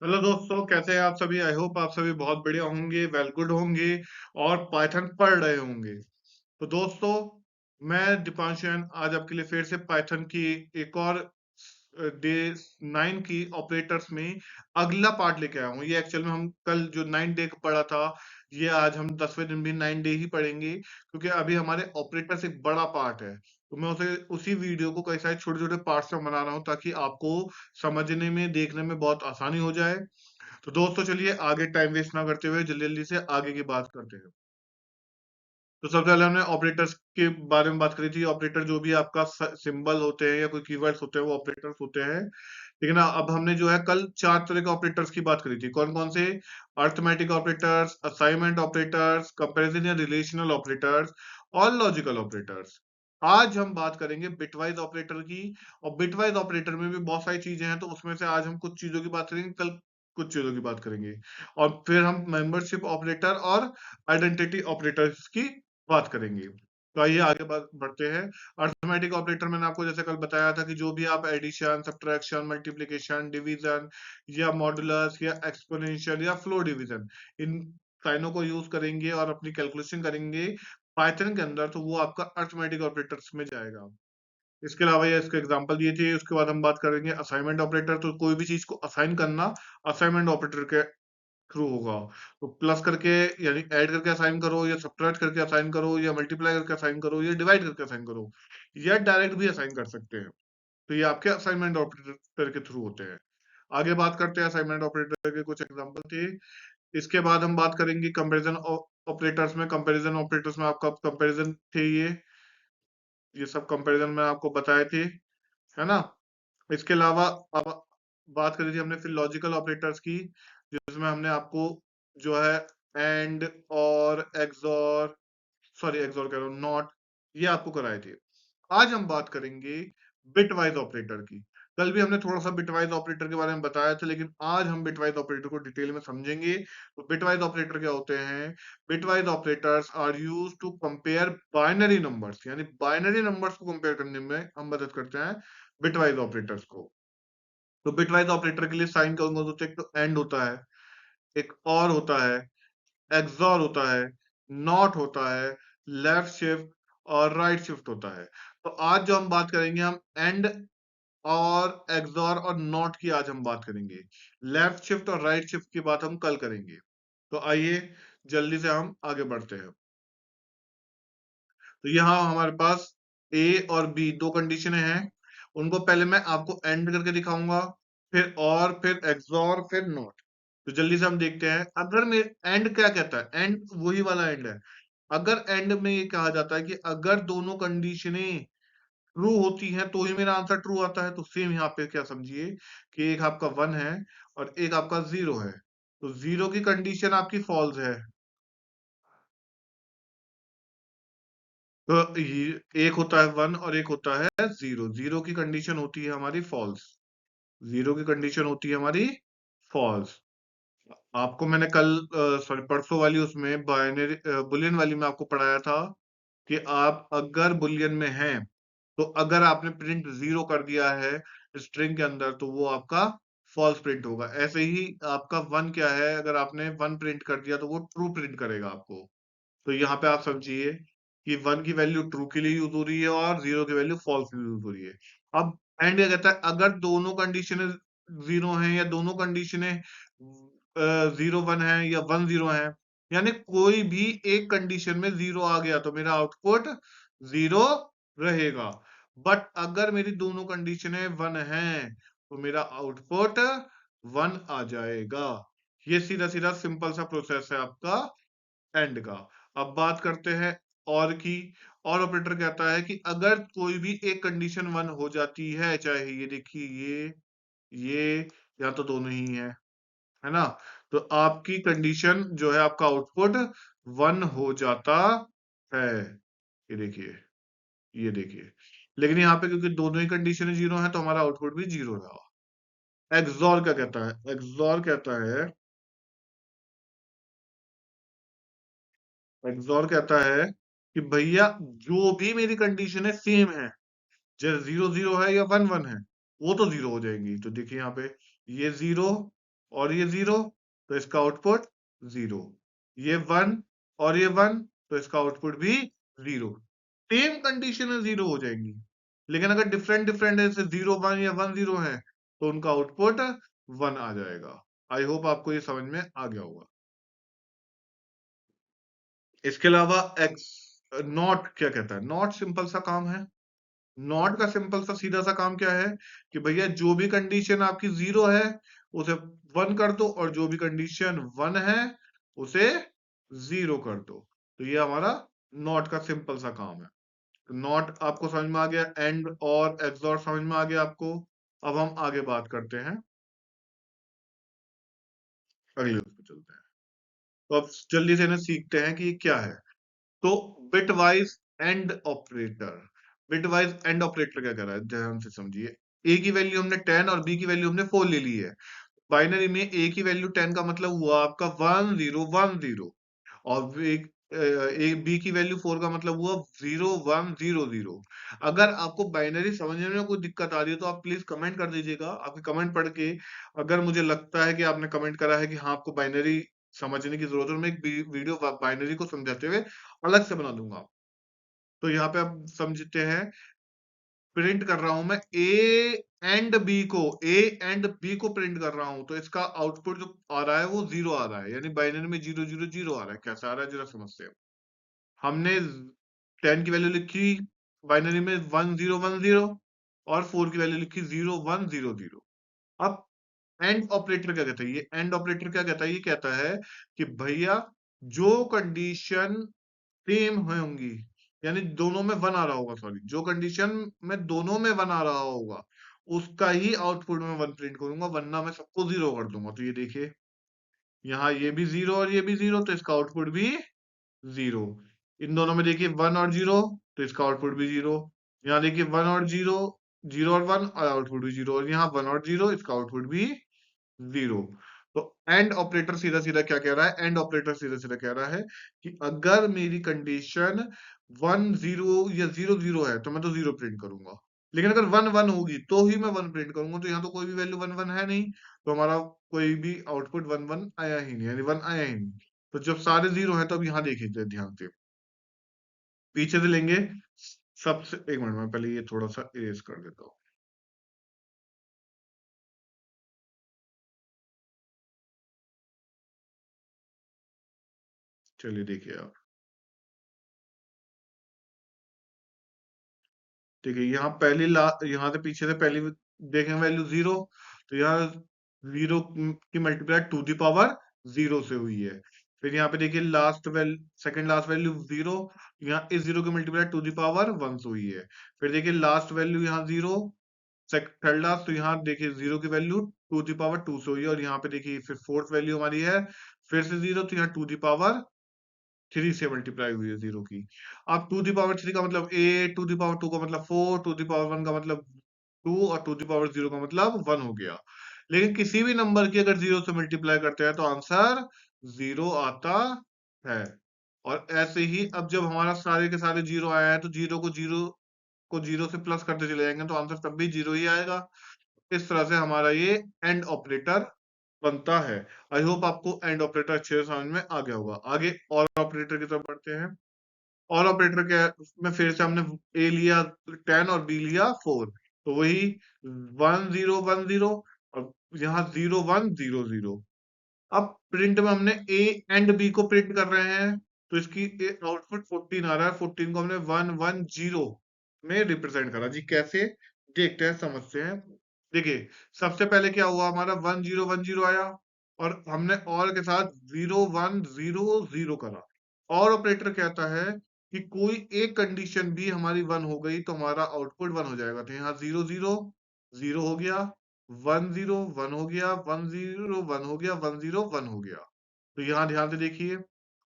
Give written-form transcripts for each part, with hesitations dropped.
Hello दोस्तों, कैसे हैं आप सभी। आई होप आप सभी बहुत बढ़िया होंगे, वेल गुड होंगे और पाइथन पढ़ रहे होंगे। तो दोस्तों, मैं दीपांशु आज आपके लिए फिर से पाइथन की एक और डे 9 की ऑपरेटर्स में अगला पार्ट लेके आया हूँ। ये एक्चुअल में हम कल जो 9 डे पढ़ा था, ये आज हम 10वें दिन भी 9 डे ही पढ़ेंगे, क्योंकि अभी हमारे ऑपरेटर्स एक बड़ा पार्ट है। तो मैं उसे उसी वीडियो को कई सारे छोटे छोटे पार्ट्स में बना रहा हूँ, ताकि आपको समझने में देखने में बहुत आसानी हो जाए। तो दोस्तों, चलिए आगे टाइम वेस्ट ना करते हुए जल्दी जल्दी से आगे की बात करते हैं। तो सबसे पहले हमने ऑपरेटर्स के बारे में बात करी थी। ऑपरेटर जो भी आपका सिंबल होते हैं या कोई कीवर्ड्स होते हैं, वो ऑपरेटर्स होते हैं। लेकिन अब हमने जो है कल चार तरह के ऑपरेटर्स की बात करी थी। कौन कौन से? Arithmetic operators, assignment operators, comparison या रिलेशनल ऑपरेटर्स और लॉजिकल ऑपरेटर्स। आज हम बात करेंगे बिटवाइज ऑपरेटर की। और बिटवाइज ऑपरेटर में भी बहुत सारी चीजें हैं, तो उसमें से आज हम कुछ चीजों की बात करेंगे, कल कुछ चीजों की बात करेंगे। और फिर हम मेंबरशिप ऑपरेटर और आइडेंटिटी ऑपरेटर्स की बात करेंगे। तो आइए आगे बात बढ़ते हैं। अर्थमेटिक ऑपरेटर मैंने आपको जैसे कल बताया था कि जो भी आप एडिशन, सब्ट्रैक्शन, मल्टीप्लिकेशन, डिवीजन या मॉडुलस या एक्सपोनेंशियल या फ्लो डिवीजन, इन साइनों को यूज करेंगे और अपनी कैलकुलेशन करेंगे पाइथन के अंदर, तो वो आपका अर्थमेटिक ऑपरेटर्स में जाएगा। इसके अलावा ये इसके एग्जांपल दिए थे। उसके बाद हम बात करेंगे असाइनमेंट ऑपरेटर। तो कोई भी चीज को असाइन करना असाइनमेंट ऑपरेटर के थ्रू होगा। तो प्लस करके यानी ऐड करके असाइन करो, या सब्ट्रैक्ट करके असाइन करो, या मल्टीप्लाई करके असाइन करो, या डिवाइड करके असाइन करो, या डायरेक्ट भी असाइन कर सकते हैं। तो ये आपके असाइनमेंट ऑपरेटर के थ्रू होते हैं। आगे बात करते हैं असाइनमेंट ऑपरेटर के कुछ एग्जांपल थे। इसके बाद हम बात करेंगे कंपैरिजन ऑपरेटर्स में। कंपैरिजन ऑपरेटर्स में आपका कंपैरिजन थे ये सब कंपैरिजन में आपको बताए थे, है ना। इसके अलावा अब बात करी थी हमने फिर लॉजिकल ऑपरेटर्स की, जिसमें हमने आपको जो है एंड और एक्सॉर, सॉरी एक्सॉर कह रहा हूँ, नॉट, ये आपको कराए थे। आज हम बात करेंगे बिटवाइज ऑपरेटर की। कल भी हमने थोड़ा सा बिटवाइज ऑपरेटर के बारे में बताया था, लेकिन आज हम बिटवाइज ऑपरेटर को डिटेल में समझेंगे। तो बिटवाइज ऑपरेटर क्या होते हैं? Bitwise operators are use to compare binary numbers, यानी बाइनरी नंबर्स को कंपेयर करने में हम मदद करते हैं बिटवाइज ऑपरेटर्स को। तो बिटवाइज ऑपरेटर के लिए साइन कौन कौन होते हैं? एक तो एंड होता है, एक और होता है, एक्सॉर होता है, नॉट होता है, लेफ्ट शिफ्ट और राइट शिफ्ट होता है। तो आज जो हम बात करेंगे, हम एंड और एक्सॉर और नॉट की आज हम बात करेंगे। लेफ्ट शिफ्ट और राइट शिफ्ट की बात हम कल करेंगे। तो आइए जल्दी से हम आगे बढ़ते हैं। तो यहाँ हमारे पास ए और बी दो कंडीशनें हैं। उनको पहले मैं आपको एंड करके दिखाऊंगा, फिर और, फिर एक्सॉर, फिर नॉट। तो जल्दी से हम देखते हैं। अगर मेरे एंड क्या कहता है, एंड वही वाला एंड है। अगर एंड में ये कहा जाता है कि अगर दोनों कंडीशनें ट्रू होती हैं तो ही मेरा आंसर ट्रू आता है, तो सेम यहाँ पे क्या समझिए कि एक आपका 1 है और एक आपका 0 है। तो 0 की कंडीशन आपकी फॉल्स है। तो ये एक होता है 1 और एक होता है 0। 0 की कंडीशन होती है हमारी फॉल्स। 0 की कंडीशन होती है हमारी फॉल्स। आपको मैंने कल सॉरी परसों वाली उसमें बाइनरी बुलियन वाली में आपको पढ़ाया था कि आप अगर बुलियन में हैं, तो अगर आपने प्रिंट 0 कर दिया है स्ट्रिंग के अंदर, तो वो आपका फॉल्स प्रिंट होगा। ऐसे ही आपका 1 क्या है, अगर आपने 1 प्रिंट कर दिया तो वो ट्रू प्रिंट करेगा आपको। तो यहाँ पे आप समझिए कि 1 की वैल्यू ट्रू के लिए यूज हो रही है और 0 की वैल्यू फॉल्स के लिए यूज हो रही है। अब एंड क्या कहता है? अगर दोनों कंडीशनें 0 हैं या दोनों कंडीशनें 0 1 है या 1 0 है, यानी कोई भी एक कंडीशन में 0 आ गया तो मेरा आउटपुट 0 रहेगा। बट अगर मेरी दोनों कंडीशनें 1 हैं तो मेरा आउटपुट 1 आ जाएगा। ये सीधा सीधा सिंपल सा प्रोसेस है आपका एंड का। अब बात करते हैं और की। और ऑपरेटर कहता है कि अगर कोई भी एक कंडीशन 1 हो जाती है, चाहे ये देखिए ये या तो दोनों ही है ना, तो आपकी कंडीशन जो है आपका आउटपुट 1 हो जाता है। ये देखिए, लेकिन यहाँ पे क्योंकि दोनों ही कंडीशन 0 है तो हमारा आउटपुट भी 0 रहा। एक्सॉर क्या कहता है? एक्सॉर कहता है, एक्सॉर कहता है कि भैया जो भी मेरी कंडीशन है सेम है, चाहे 0 0 है या 1 1 है, वो तो 0 हो जाएंगी। तो देखिए यहाँ पे ये 0 और ये 0, तो इसका आउटपुट 0। ये 1 और ये 1, तो इसका आउटपुट भी 0। सेम कंडीशन में 0 हो जाएंगी, लेकिन अगर डिफरेंट डिफरेंट है, जैसे 0 1 या 1 0 है, तो उनका आउटपुट 1 आ जाएगा। आई होप आपको ये समझ में आ गया होगा। इसके अलावा एक्स नॉट क्या कहता है? नॉट सिंपल सा काम है। नॉट का सिंपल सा सीधा सा काम क्या है कि भैया जो भी कंडीशन आपकी 0 है उसे 1 कर दो, और जो भी कंडीशन 1 है उसे 0 कर दो। तो ये हमारा नॉट का सिंपल सा काम है। तो नॉट आपको समझ में आ गया, एंड और एक्सऑर समझ में आ गया आपको। अब हम आगे बात करते हैं, अगले उसमें चलते हैं। तो अब जल्दी से इन्हें सीखते हैं कि ये क्या है। तो bitwise and operator. Bitwise and operator क्या कर रहा है, ध्यान से समझिए। ए की वैल्यू हमने 10 और बी की वैल्यू हमने 4 ले ली है। बाइनरी में ए की वैल्यू 10 का मतलब हुआ आपका 1010, और ए बी की वैल्यू 4 का मतलब हुआ 0100। अगर आपको बाइनरी समझने में कोई दिक्कत आ रही है तो आप प्लीज कमेंट कर दीजिएगा। आपके कमेंट पढ़ के अगर मुझे लगता है कि आपने कमेंट करा है कि हाँ आपको बाइनरी समझने की जरूरत है, मैं एक वीडियो बाइनरी को समझाते हुए अलग से बना दूंगा। तो यहाँ पे आप समझते हैं, प्रिंट कर रहा हूं मैं ए एंड बी को प्रिंट कर रहा हूं, तो इसका आउटपुट जो आ रहा है वो 0 आ रहा है, यानी बाइनरी में 000 आ रहा है। कैसा आ रहा है जरा समझते हैं। हमने 10 की वैल्यू लिखी बाइनरी में 1010, और 4 की वैल्यू लिखी 0100। अब एंड ऑपरेटर क्या कहता है? ये एंड ऑपरेटर क्या कहता है? ये कहता है कि भैया जो कंडीशन सेम होंगी, यानी दोनों में 1 आ रहा होगा, सॉरी, जो कंडीशन में दोनों में 1 आ रहा होगा उसका ही आउटपुट में 1 प्रिंट करूंगा, वरना मैं सबको 0 कर दूंगा। तो ये देखिए, यहाँ ये भी 0 और ये भी 0, तो इसका आउटपुट भी 0। इन दोनों में देखिए 1 और 0, तो इसका आउटपुट भी 0। यहाँ देखिए 1 और 0, 0 और 1, और आउटपुट भी 0, और यहाँ 1 और 0, इसका आउटपुट भी 0। तो एंड ऑपरेटर सीधा सीधा क्या कह रहा है? एंड ऑपरेटर सीधा सीधा कह रहा है कि अगर मेरी कंडीशन 1 0 या 0 0 है तो मैं तो 0 प्रिंट करूंगा, लेकिन अगर 1 1 होगी तो ही मैं 1 प्रिंट करूंगा। तो यहाँ तो कोई भी वैल्यू 1 1 है नहीं, तो हमारा कोई भी आउटपुट 1 1 आया ही नहीं, यानी 1 आया ही नहीं। तो जब सारे 0 है तो अब यहाँ देखिए ध्यान से, पीछे से लेंगे। सबसे एक मिनट में पहले ये थोड़ा सा इरेज कर देता हूँ। चलिए देखिए आप, ठीक है, यहाँ पहली यहाँ से पीछे से पहली देखें वैल्यू 0, तो यहाँ 0 की मल्टीप्लाई टू द पावर 0 से हुई है। फिर यहाँ पे देखिए last value, second last value 0, यहाँ इस 0 की मल्टीप्लाई टू द पावर 1 से हुई है। फिर देखिए लास्ट वैल्यू यहाँ 0, थर्ड लास्ट, तो यहाँ देखिए 0 की वैल्यू टू द पावर 2 से हुई है, और यहाँ पे देखिए फिर फोर्थ वैल्यू हमारी है फिर से 0, तो यहाँ टू द पावर 3 से मल्टीप्लाई हुई है 0 की। अब टू दी पावर 3 का मतलब 8, टू दी पावर 2 का मतलब 4, टू दी पावर 1 का मतलब 2, और टू दी पावर 0 का मतलब 1 हो गया। लेकिन किसी भी नंबर की अगर 0 से मल्टीप्लाई करते हैं तो आंसर 0 आता है। और ऐसे ही अब जब हमारा सारे के सारे 0 आया है, तो 0 से प्लस करते चले जाएंगे तो आंसर तब भी 0 ही आएगा। इस तरह से हमारा ये एंड ऑपरेटर बनता है। आई होप आपको एंड ऑपरेटर अच्छे से समझ में आ गया होगा। आगे और ऑपरेटर की तरफ बढ़ते हैं। और ऑपरेटर क्या है, उसमें फिर से हमने ए लिया 10 और बी लिया 4, तो वही 1010, और यहाँ 0100। अब प्रिंट में हमने ए एंड बी को प्रिंट कर रहे हैं, तो इसकी आउटपुट 14 आ रहा है। 14 को हमने 110 में रिप्रेजेंट करा जी। कैसे, देखते हैं, समझते हैं। देखिए, सबसे पहले क्या हुआ, हमारा 1010 आया, और हमने और के साथ 0100 करा। और ऑपरेटर कहता है कि कोई एक कंडीशन भी हमारी 1 हो गई तो हमारा आउटपुट 1 हो जाएगा। तो यहाँ 00 हो गया, 101 हो गया, 101 हो गया, 101 हो गया। तो यहाँ ध्यान से देखिए,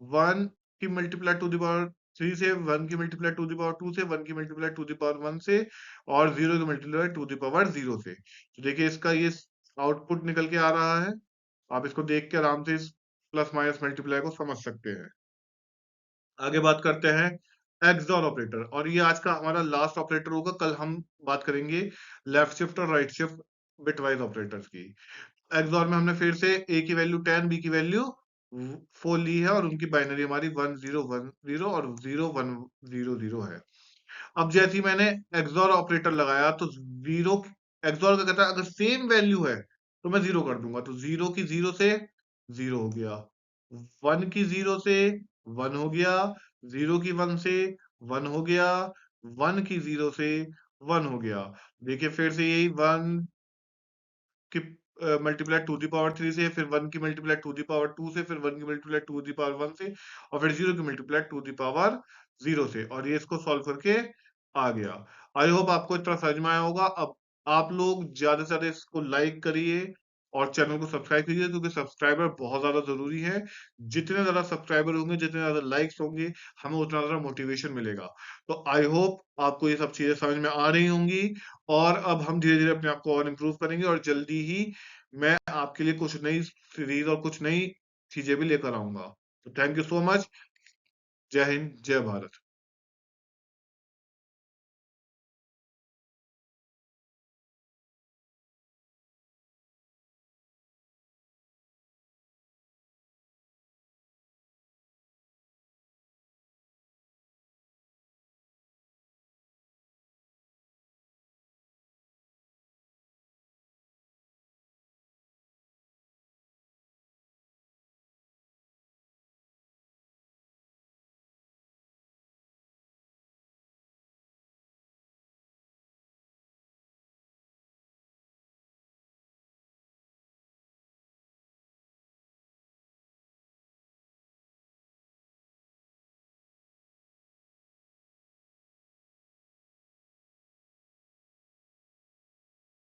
1 की मल्टीप्लाई टू द पावर 3 से, 1 की मल्टीप्लाई टू द पावर 2 से, 1 की मल्टीप्लाई टू द पावर 1 से, और 0 की मल्टीप्लाई टू द पावर 0 से। तो देखिए इसका ये आउटपुट निकल के आ रहा है। आप इसको देख के आराम से इस प्लस माइनस मल्टीप्लाई को समझ सकते हैं। आगे बात करते हैं एक्सऑर ऑपरेटर, और ये आज का हमारा लास्ट ऑपरेटर होगा। कल हम बात करेंगे लेफ्ट शिफ्ट और राइट शिफ्ट बिटवाइज ऑपरेटर्स की। एक्सओर में हमने फिर से ए की वैल्यू 10, बी की वैल्यू 4 ली है और उनकी बाइनरी हमारी 1010 और 0100 है। अब जैसे ही मैंने एक्सओर ऑपरेटर लगाया तो जीरो, एक्सओर का कहता है अगर सेम वैल्यू है तो मैं जीरो कर दूंगा, तो जीरो की जीरो से जीरो हो गया, वन की जीरो से वन हो गया, जीरो की वन से वन हो गया, वन की जीरो से वन हो गया। देखिए फिर से यही वन की मल्टीप्लाई टू दी पावर 3 से, फिर 1 की मल्टीप्लाई टू दी पावर 2 से, फिर 1 की मल्टीप्लाई टू दी पावर 1 से, और फिर 0 की मल्टीप्लाई टू दी पावर 0 से, और ये इसको सॉल्व करके आ गया। आई होप आपको इतना समझ में आया होगा। अब आप लोग ज्यादा से ज्यादा इसको लाइक करिए और चैनल को सब्सक्राइब कीजिए, क्योंकि सब्सक्राइबर बहुत ज्यादा जरूरी है। जितने ज्यादा सब्सक्राइबर होंगे, जितने ज्यादा लाइक्स होंगे, हमें उतना ज्यादा मोटिवेशन मिलेगा। तो आई होप आपको ये सब चीजें समझ में आ रही होंगी, और अब हम धीरे-धीरे अपने आप को और इम्प्रूव करेंगे, और जल्दी ही मैं आपके लिए कुछ नई सीरीज और कुछ नई चीजें भी लेकर आऊंगा। तो थैंक यू सो मच। जय हिंद, जय भारत।